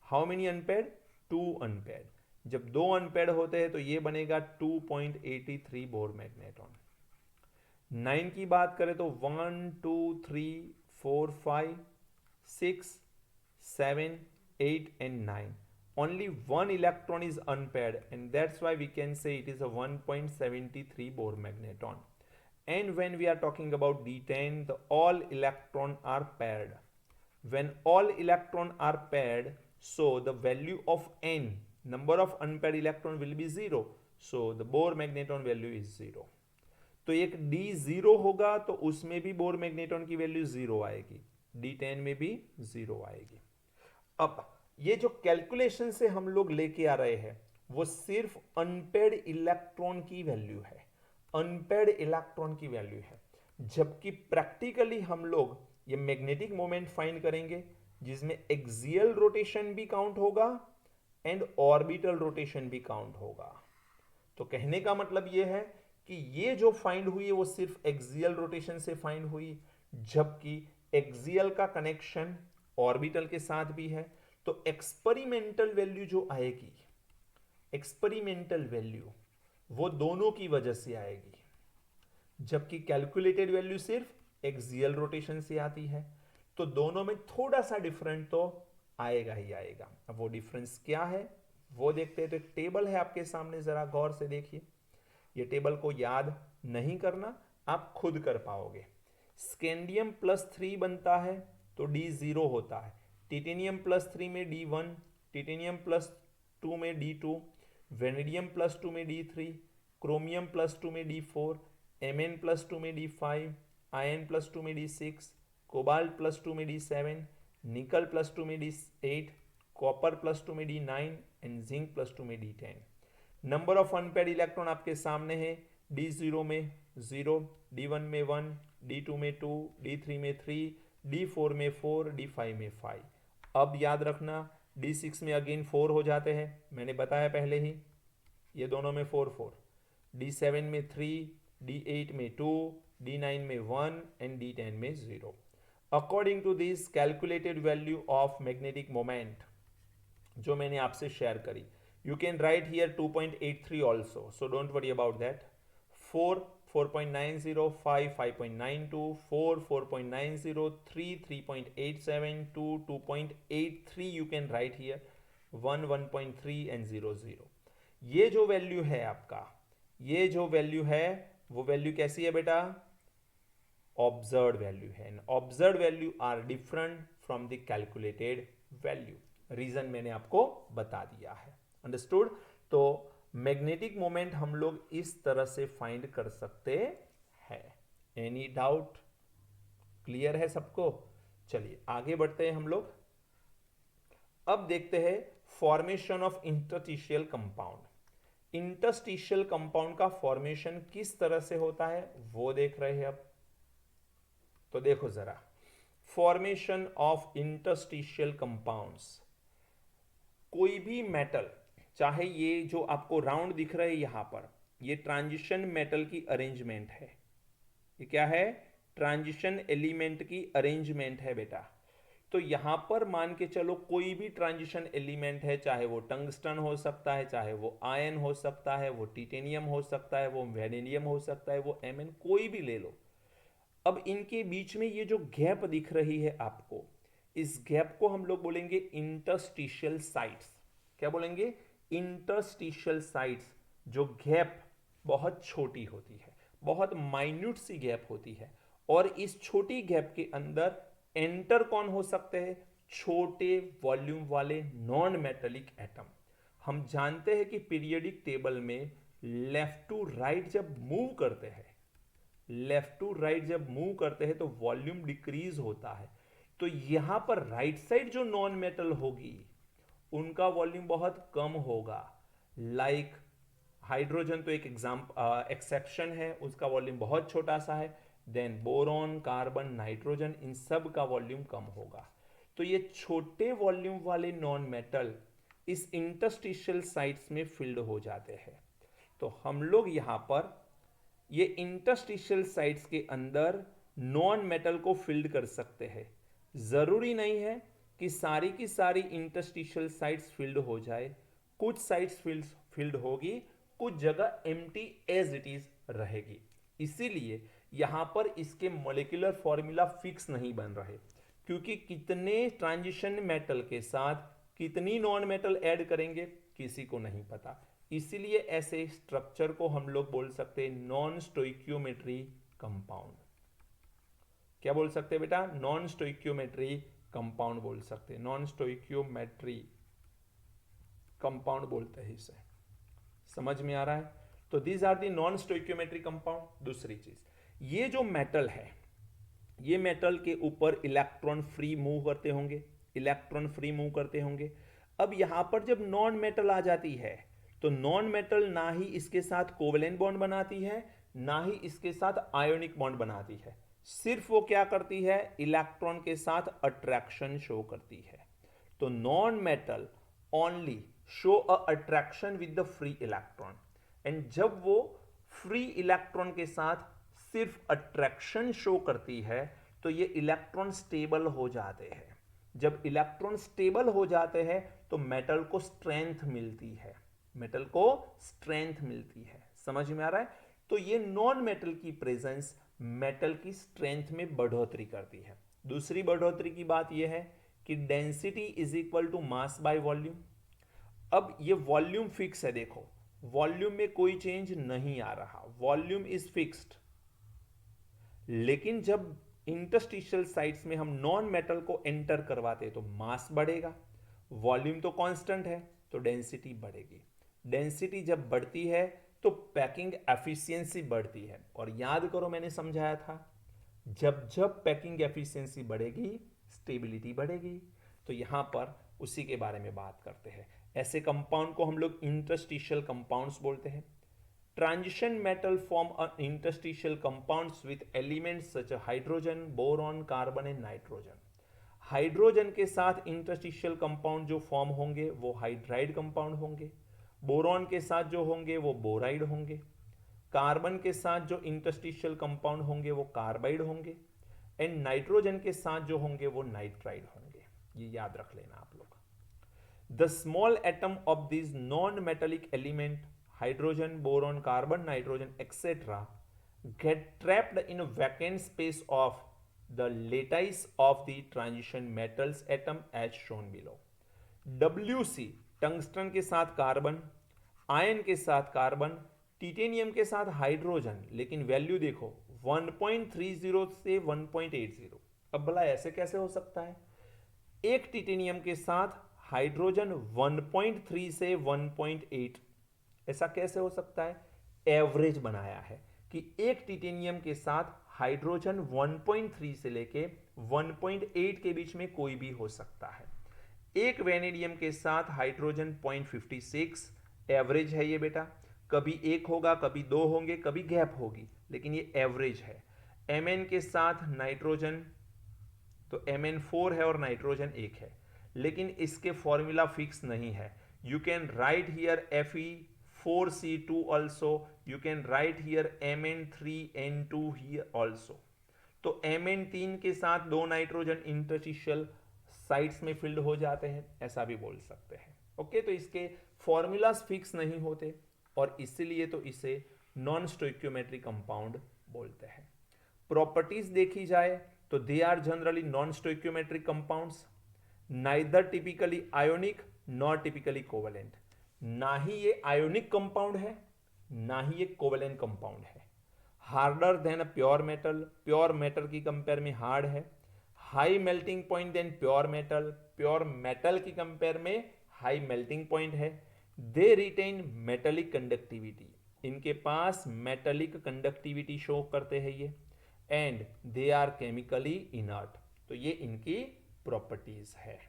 हाउ मेनी अनपेयर्ड? 2 अनपेयर्ड। जब 2 अनपेयर्ड होते हैं तो ये बनेगा 2.83 बोर मैग्नेट्रॉन। 9 की बात करें तो 1 2 3 4 5 6 7 8 and 9, only one electron is unpaired, and that's why we can say it is a 1.73 bohr magnetron. And when we are talking about D10, the all electron are paired. When all electron are paired, so the value of n, number of unpaired electron, will be 0, so the bohr magnetron value is 0. तो एक D0 होगा तो उसमें भी bore magnetron की value 0 आएगी, D10 में भी 0 आएगी। अब ये जो कैलकुलेशन से हम लोग लेके आ रहे हैं वो सिर्फ अनपेड इलेक्ट्रॉन की वैल्यू है, अनपेड इलेक्ट्रॉन की वैल्यू है। जबकि प्रैक्टिकली हम लोग ये मैग्नेटिक मोमेंट फाइंड करेंगे जिसमें एक्सियल रोटेशन भी काउंट होगा एंड ऑर्बिटल रोटेशन भी काउंट होगा। तो कहने का मतलब ये है कि ये जो फाइंड हुई है वो सिर्फ एक्सियल रोटेशन से फाइंड हुई, जबकि एक्सियल का कनेक्शन ऑर्बिटल के साथ भी है। तो एक्सपेरिमेंटल वैल्यू जो आएगी, एक्सपेरिमेंटल वैल्यू वो दोनों की वजह से आएगी, जबकि कैलकुलेटेड वैल्यू सिर्फ एक्सियल रोटेशन से आती है। तो दोनों में थोड़ा सा डिफरेंट तो आएगा ही आएगा। अब वो डिफरेंस क्या है वो देखते हैं। तो एक टेबल है आपके सामने, जरा गौर से देखिए। ये टेबल को याद नहीं करना, आप खुद कर पाओगे। स्कैंडियम +3 बनता है तो D0 होता है, टिटेनियम +3 में D1, टिटेनियम +2 में D2, वेनेडियम +2 में D3, क्रोमियम +2 में D4, Mn+2 में D5, आयन +2 में D6, कोबाल्ट +2 में D7, निकल +2 में D8, कॉपर +2 में D9 एंड जिंक +2 में D10। Number of unpaired electron आपके सामने है, D0 में 0, D1 में 1, D2 में 2, D3 में 3, D4 में 4, D5 में 5। अब याद रखना D6 में अगेन 4 हो जाते हैं, मैंने बताया पहले ही, ये दोनों में 4 4, D7 में 3, D8 में 2, D9 में 1 एंड D10 में 0। According to this calculated value of magnetic moment जो मैंने आपसे शेयर करी, you can write here 2.83 also, so don't worry about that. 4 4.90, 5 5.92, 4 4.90, 3 3.87, 2 2.83 you can write here, 1 1.3 and 0 0। ये जो वैल्यू है आपका, ये जो वैल्यू है वो वैल्यू कैसी है बेटा? ऑब्जर्व्ड वैल्यू है। Observed value are different from the calculated value. Reason मैंने आपको बता दिया है। अंडरस्टूड? तो मैग्नेटिक मोमेंट हम लोग इस तरह से फाइंड कर सकते हैं। Any doubt? क्लियर है सबको? चलिए आगे बढ़ते हैं हम लोग। अब देखते हैं formation of interstitial compound. Interstitial compound का फॉर्मेशन किस तरह से होता है वो देख रहे हैं अब। तो देखो जरा, फॉर्मेशन ऑफ इंटरस्टिशियल कंपाउंड्स। कोई भी मेटल, चाहे ये जो आपको राउंड दिख रहा है यहां पर, ये ट्रांजिशन मेटल की अरेंजमेंट है। ये क्या है? ट्रांजिशन एलिमेंट की अरेंजमेंट है बेटा। तो यहां पर मान के चलो कोई भी ट्रांजिशन एलिमेंट है, चाहे वो टंगस्टन हो सकता है, चाहे वो आयन हो सकता है, वो टिटेनियम हो सकता है, वो वेनेडियम हो सकता है, वो Mn, कोई भी ले लो। अब इनके बीच में ये जो गैप दिख रही है आपको, इस गैप को हम लोग बोलेंगे इंटरस्टिशियल साइट्स। क्या बोलेंगे? Interstitial sites. जो गैप बहुत छोटी होती है, बहुत माइन्यूट सी गैप होती है, और इस छोटी गैप के अंदर एंटर कौन हो सकते हैं? छोटे वॉल्यूम वाले नॉन मेटेलिक एटम। हम जानते हैं कि पीरियोडिक टेबल में लेफ्ट टू राइट जब मूव करते हैं, लेफ्ट टू राइट जब मूव करते हैं तो वॉल्यूम डिक्रीज होता है। तो यहां पर राइट साइड जो नॉन मेटल होगी उनका वॉल्यूम बहुत कम होगा। लाइक हाइड्रोजन तो एक एक्सेप्शन है, उसका वॉल्यूम बहुत छोटा सा है। देन बोरॉन, कार्बन, नाइट्रोजन, इन सब का वॉल्यूम कम होगा। तो ये छोटे वॉल्यूम वाले नॉन मेटल इस इंटरस्टिशियल साइट्स में फिल्ड हो जाते हैं। तो हम लोग यहां पर ये इंटरस्टिशियल साइट्स के अंदर नॉन मेटल को फिल्ड कर सकते हैं। जरूरी नहीं है कि सारी की सारी इंटरस्टिशियल साइट्स फिल्ड हो जाए, कुछ साइट्स फिल्ड होगी, कुछ जगह एम्प्टी एज इट इज रहेगी। इसीलिए यहां पर इसके मॉलिक्यूलर फॉर्मूला फिक्स नहीं बन रहे, क्योंकि कितने ट्रांजिशन मेटल के साथ कितनी नॉन मेटल ऐड करेंगे किसी को नहीं पता। इसीलिए ऐसे स्ट्रक्चर को हम लोग बोल सकते हैं नॉन स्टोइकियोमेट्री कंपाउंड। क्या बोल सकते हैं बेटा? नॉन स्टोइकियोमेट्री कंपाउंड बोल सकते हैं, नॉन स्टोइकियोमेट्री कंपाउंड बोलते हैं इसे। समझ में आ रहा है? तो these are the non stoichiometry compound. दूसरी चीज, ये जो मेटल है, ये मेटल के ऊपर इलेक्ट्रॉन फ्री मूव करते होंगे, इलेक्ट्रॉन फ्री मूव करते होंगे। अब यहां पर जब नॉन मेटल आ जाती है तो नॉन मेटल ना ही इसके साथ कोवेलेंट बॉन्ड बनाती है ना ही इसके साथ आयोनिक बॉन्ड बनाती है, सिर्फ वो क्या करती है, इलेक्ट्रॉन के साथ अट्रैक्शन शो करती है। तो non metal only show a attraction with the free electron, and जब वो फ्री इलेक्ट्रॉन के साथ सिर्फ अट्रैक्शन शो करती है तो ये इलेक्ट्रॉन स्टेबल हो जाते हैं। जब इलेक्ट्रॉन स्टेबल हो जाते हैं तो मेटल को स्ट्रेंथ मिलती है, मेटल को स्ट्रेंथ मिलती है। समझ में आ रहा है? तो ये नॉन मेटल की प्रेजेंस मेटल की स्ट्रेंथ में बढ़ोतरी करती है। दूसरी बढ़ोतरी की बात यह है कि density is equal to mass by volume. अब ये वॉल्यूम फिक्स है, देखो वॉल्यूम में कोई चेंज नहीं आ रहा, वॉल्यूम इज फिक्स्ड। लेकिन जब इंटरस्टिशियल साइट्स में हम नॉन मेटल को एंटर करवाते तो मास बढ़ेगा, वॉल्यूम तो कांस्टेंट है तो डेंसिटी बढ़ेगी। डेंसिटी जब बढ़ती है तो पैकिंग एफिशिएंसी बढ़ती है। और याद करो मैंने समझाया था, जब जब पैकिंग एफिशिएंसी बढ़ेगी स्टेबिलिटी बढ़ेगी। तो यहां पर उसी के बारे में बात करते हैं। ऐसे कंपाउंड को हम लोग इंटरस्टिशियल कंपाउंड्स बोलते हैं। Transition metal form interstitial compounds with elements such as hydrogen, boron, carbon and nitrogen. Hydrogen के साथ इंटरस्टिशियल कंपाउंड जो फॉर्म होंगे वो हाइड्राइड कंपाउंड होंगे, बोरॉन के साथ जो होंगे वो बोराइड होंगे, कार्बन के साथ जो इंटरस्टिशियल कंपाउंड होंगे वो कार्बाइड होंगे, एंड नाइट्रोजन के साथ जो होंगे वो नाइट्राइड होंगे। ये याद रख लेना आप लोग। The small atom of these non-metallic element, hydrogen, boron, carbon, nitrogen, etc., get trapped in a vacant space of the lattice of the transition metals atom as shown below. WC tungsten के साथ carbon, ion के साथ carbon, titanium के साथ hydrogen, लेकिन value देखो 1.30 से 1.80। अब भला ऐसे कैसे हो सकता है? एक टिटेनियम के साथ हाइड्रोजन 1.3 से 1.8, ऐसा कैसे हो सकता है? एवरेज बनाया है कि एक टिटेनियम के साथ हाइड्रोजन 1.3 से लेके 1.8 के बीच में कोई भी हो सकता है। एक वेनेडियम के साथ हाइड्रोजन 0.56, एवरेज है ये बेटा, कभी एक होगा कभी दो होंगे कभी गैप होगी, लेकिन ये एवरेज है। Mn के साथ नाइट्रोजन तो Mn4 है और नाइट्रोजन एक है, लेकिन इसके फॉर्मूला फिक्स नहीं है। You can write here Fe4C2 also, you can write here Mn3N2 here also. तो Mn3 के साथ दो नाइट्रोजन इंटरस्टिशियल साइट्स में फिल्ड हो जाते हैं, ऐसा भी बोल सकते हैं। ओके, तो इसके फॉर्मूलाज फिक्स नहीं होते और इसीलिए तो इसे नॉन स्टोइक्योमेट्रिक कंपाउंड बोलते हैं। प्रॉपर्टीज देखी जाए तो they are generally non stoichiometric compounds, neither typically ionic nor typically covalent. ना ही ये आयोनिक कंपाउंड है ना ही ये कोवेलेंट कंपाउंड है। Harder than a pure metal, pure metal की कंपेयर में हार्ड है। High melting point than pure metal, pure metal की कंपेयर में हाई मेल्टिंग पॉइंट है। दे रिटेन मेटेलिक कंडक्टिविटी, इनके पास मेटेलिक कंडक्टिविटी शो करते हैं ये, and they are chemically inert. तो ये इनकी प्रॉपर्टीज है।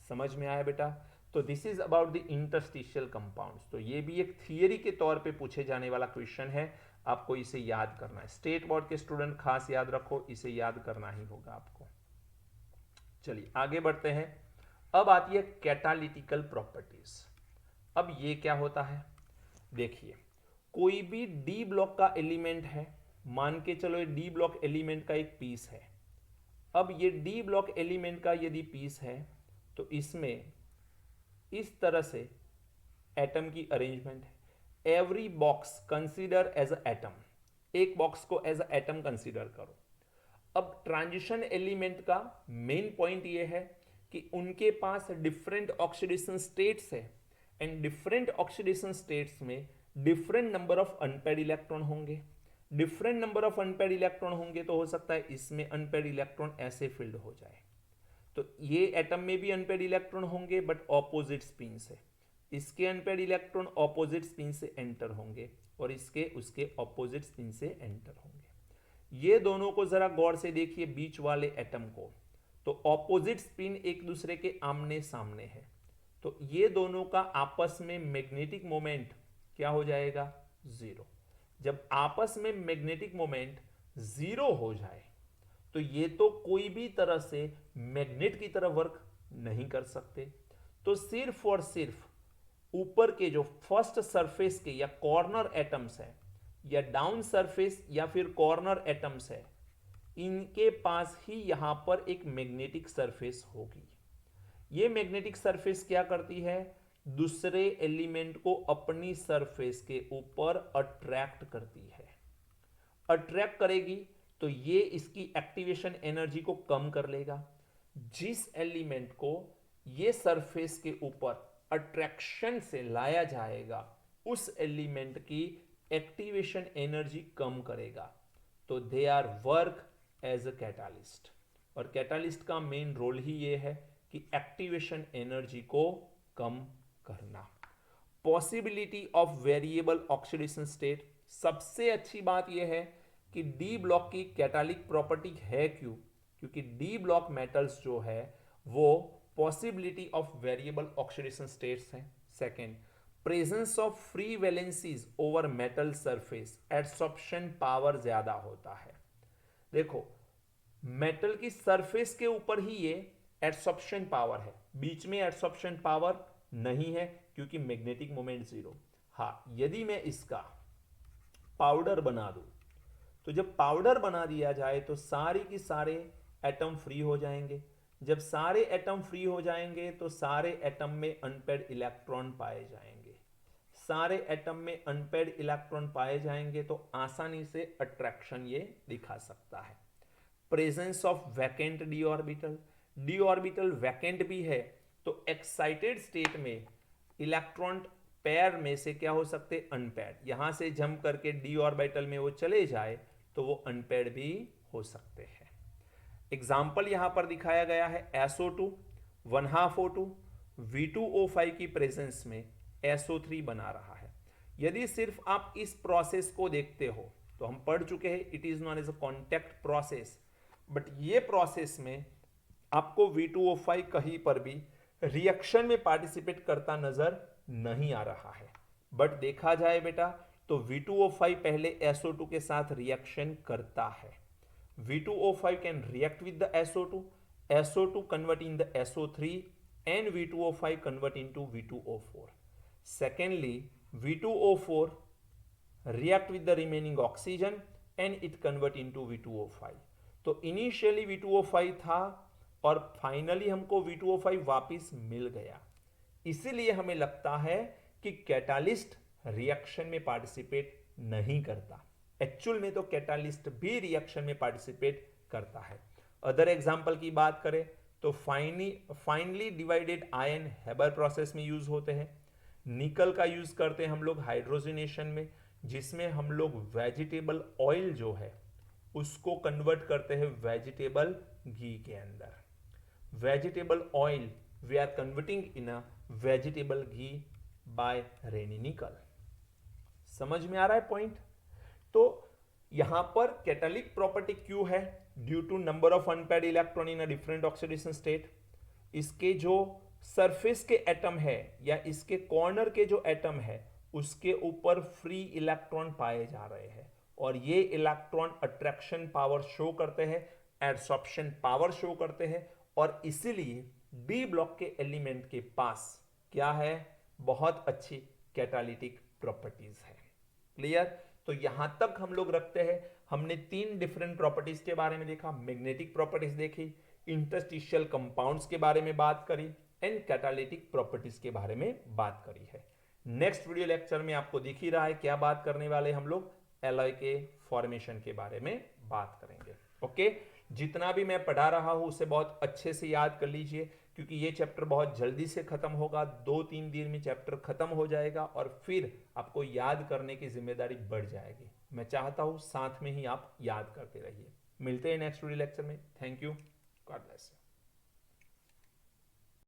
समझ में आया बेटा? तो this is about the interstitial compounds. तो ये भी एक थियरी के तौर पे पूछे जाने वाला क्वेश्चन है, आपको इसे याद करना है। स्टेट बोर्ड के स्टूडेंट खास याद रखो, इसे याद करना ही होगा आपको। चलिए आगे बढ़ते हैं। अब आती है कैटालिटिकल प्रॉपर्टीज। अब ये क्या होता है? देखिए, कोई भी डी ब्लॉक का एलिमेंट है, मान के चलो ये डी ब्लॉक एलिमेंट का एक पीस है। अब ये डी ब्लॉक एलिमेंट का यदि पीस है तो इसमें इस तरह से एटम की अरेंजमेंट है। Every box consider as a atom, एक बॉक्स को एज अ एटम कंसीडर करो। अब ट्रांजिशन एलिमेंट का मेन पॉइंट ये है कि उनके पास डिफरेंट ऑक्सीडेशन स्टेट्स है, एंड डिफरेंट ऑक्सीडेशन स्टेट्स में different number of unpaired electron होंगे। Different number of unpaired electron होंगे तो हो सकता है इसमें अनपेयर्ड इलेक्ट्रॉन ऐसे फिल्ड हो जाए। तो ये एटम में भी अनपेयर्ड इलेक्ट्रॉन होंगे बट ऑपोजिट स्पिन से, इसके अनपेयर्ड इलेक्ट्रॉन ऑपोजिट स्पिन से एंटर होंगे और इसके उसके ऑपोजिट स्पिन से एंटर होंगे। ये दोनों को जरा गौर से देखिए, बीच वाले एटम को, तो ऑपोजिट स्पिन एक दूसरे के आमने सामने है। तो ये दोनों का आपस में मैग्नेटिक मोमेंट क्या हो जाएगा, जीरो। जब आपस में मैग्नेटिक मोमेंट जीरो हो जाए तो ये तो कोई भी तरह से मैग्नेट की तरह वर्क नहीं कर सकते। तो सिर्फ और सिर्फ ऊपर के जो फर्स्ट सरफेस के या कॉर्नर एटम्स है या डाउन सरफेस या फिर कॉर्नर एटम्स है, इनके पास ही यहां पर एक मैग्नेटिक सरफेस होगी। ये मैग्नेटिक सरफेस क्या करती है, दूसरे एलिमेंट को अपनी सरफेस के ऊपर अट्रैक्ट करती है। अट्रैक्ट करेगी तो ये इसकी एक्टिवेशन एनर्जी को कम कर लेगा। जिस एलिमेंट को ये सरफेस के ऊपर अट्रैक्शन से लाया जाएगा उस एलिमेंट की एक्टिवेशन एनर्जी कम करेगा। तो they are work as a catalyst, और कैटालिस्ट का मेन रोल ही ये है कि एक्टिवेशन एनर्जी को कम करना। Possibility of variable oxidation state, सबसे अच्छी बात यह है कि डी ब्लॉक की कैटालिक प्रॉपर्टी है क्यों, क्योंकि डी ब्लॉक मेटल्स जो है वो possibility of variable oxidation states हैं। Second, presence of free valencies over metal surface, adsorption power ज्यादा होता है। देखो मेटल की सरफेस के ऊपर ही ये एडसॉर्प्शन पावर है, बीच में एडसॉर्प्शन पावर नहीं है क्योंकि मैग्नेटिक मोमेंट जीरो। हाँ, यदि मैं इसका पाउडर बना दूं तो जब पाउडर बना दिया जाए तो सारे की सारे एटम फ्री हो जाएंगे। जब सारे एटम फ्री हो जाएंगे तो सारे एटम में अनपेड इलेक्ट्रॉन पाए जाएंगे। सारे एटम में अनपेड इलेक्ट्रॉन पाए जाएंगे तो आसानी से अट्रैक्शन ये दिखा सकता है। Presence of vacant D orbital, D orbital vacant भी है तो एक्साइटेड स्टेट में इलेक्ट्रॉन पेयर में से क्या हो सकते, अनपेड। यहां से जंप करके डी ऑर्बिटल में वो चले जाए तो वो अनपेड भी हो सकते हैं। एग्जाम्पल यहां पर दिखाया गया है SO2 1/2 O2 V2O5 की प्रेजेंस में SO3 बना रहा है। यदि सिर्फ आप इस प्रोसेस को देखते हो तो हम पढ़ चुके हैं it is known as a contact process, but ये प्रोसेस में आपको V2O5 कहीं पर भी रिएक्शन में पार्टिसिपेट करता नजर नहीं आ रहा है। बट देखा जाए बेटा तो V2O5 पहले SO2 के साथ रिएक्शन करता है। V2O5 can react with the SO2, SO2 convert in the SO3 and V2O5 convert into V2O4. Secondly, V2O4 react with the remaining oxygen and it convert into V2O5. तो initially V2O5 था और finally हमको V2O5 वापस मिल गया। इसीलिए हमें लगता है कि कैटालिस्ट रिएक्शन में पार्टिसिपेट नहीं करता। एक्चुअल में तो कैटालिस्ट भी रिएक्शन में पार्टिसिपेट करता है। अदर एग्जांपल की बात करें तो finely divided iron Haber process में यूज होते हैं। निकल का यूज करते हैं हम लोग हाइड्रोजनेशन में, जिसमें हम लोग वेजिटेबल ऑयल जो है उसको कन्वर्ट करते हैं वेजिटेबल घी के अंदर। Vegetable oil we are converting in a vegetable ghee by Raney nickel. समझ में आ रहा है पॉइंट? तो यहां पर कैटालिक प्रॉपर्टी क्यों है? Due to number of unpaired electron in a different oxidation state. इसके जो सरफेस के एटम है या इसके कॉर्नर के जो एटम है उसके ऊपर फ्री इलेक्ट्रॉन पाए जा रहे हैं और ये इलेक्ट्रॉन अट्रैक्शन पावर शो करते हैं, एडसॉर्प्शन पावर शो करते हैं, और इसीलिए डी ब्लॉक के एलिमेंट के पास क्या है, बहुत अच्छी कैटालिटिक प्रॉपर्टीज है। क्लियर? तो यहां तक हम लोग रखते हैं। हमने 3 डिफरेंट प्रॉपर्टीज के बारे में देखा, मैग्नेटिक प्रॉपर्टीज देखी, इंटरस्टिशियल कंपाउंड्स के बारे में बात करी एंड कैटालिटिक प्रॉपर्टीज के बारे में बात करी है। नेक्स्ट वीडियो लेक्चर में आपको दिख ही रहा है क्या बात करने वाले हम लोग, एलॉय के फॉर्मेशन के बारे में बात करेंगे। ओके, जितना भी मैं पढ़ा रहा हूं उसे बहुत अच्छे से याद कर लीजिए क्योंकि ये चैप्टर बहुत जल्दी से खत्म होगा। 2-3 दिन में चैप्टर खत्म हो जाएगा और फिर आपको याद करने की जिम्मेदारी बढ़ जाएगी। मैं चाहता हूं साथ में ही आप याद करते रहिए। मिलते हैं नेक्स्ट वीडियो लेक्चर में। Thank you, God bless.